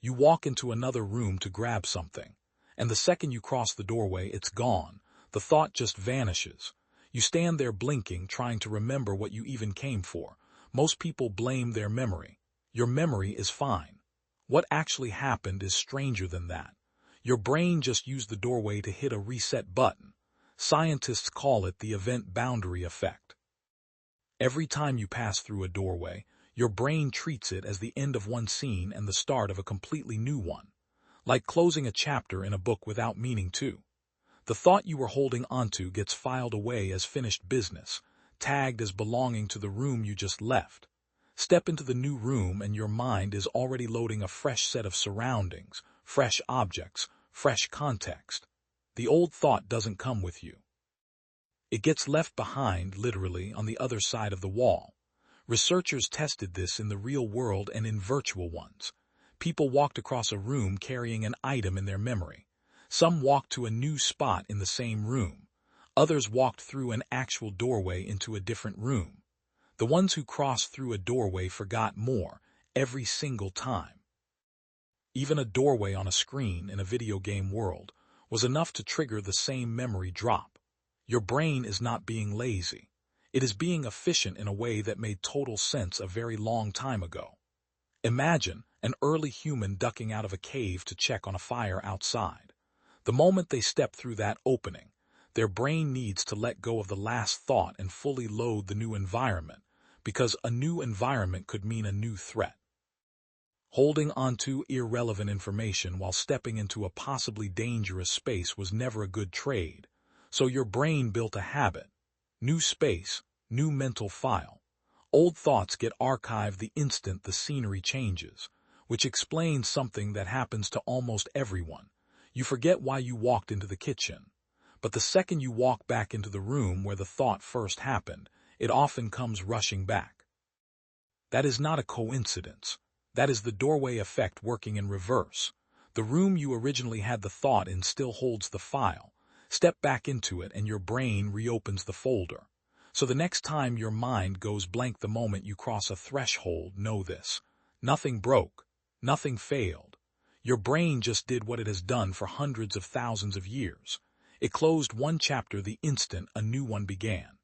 You walk into another room to grab something, and the second you cross the doorway, it's gone. The thought just vanishes. You stand there blinking, trying to remember what you even came for. Most people blame their memory. Your memory is fine. What actually happened is stranger than that. Your brain just used the doorway to hit a reset button. Scientists call it the event boundary effect. Every time you pass through a doorway, your brain treats it as the end of one scene and the start of a completely new one, like closing a chapter in a book without meaning to. The thought you were holding onto gets filed away as finished business, tagged as belonging to the room you just left. Step into the new room and your mind is already loading a fresh set of surroundings, fresh objects, fresh context. The old thought doesn't come with you. It gets left behind, literally, on the other side of the wall. Researchers tested this in the real world and in virtual ones. People walked across a room carrying an item in their memory. Some walked to a new spot in the same room. Others walked through an actual doorway into a different room. The ones who crossed through a doorway forgot more, every single time. Even a doorway on a screen in a video game world was enough to trigger the same memory drop. Your brain is not being lazy. It is being efficient in a way that made total sense a very long time ago. Imagine an early human ducking out of a cave to check on a fire outside. The moment they step through that opening, their brain needs to let go of the last thought and fully load the new environment, because a new environment could mean a new threat. Holding onto irrelevant information while stepping into a possibly dangerous space was never a good trade, so your brain built a habit. New space, new mental file. Old thoughts get archived the instant the scenery changes, which explains something that happens to almost everyone. You forget why you walked into the kitchen, but the second you walk back into the room where the thought first happened, it often comes rushing back. That is not a coincidence. That is the doorway effect working in reverse. The room you originally had the thought in still holds the file. Step back into it and your brain reopens the folder. So the next time your mind goes blank the moment you cross a threshold, know this. Nothing broke. Nothing failed. Your brain just did what it has done for hundreds of thousands of years. It closed one chapter the instant a new one began.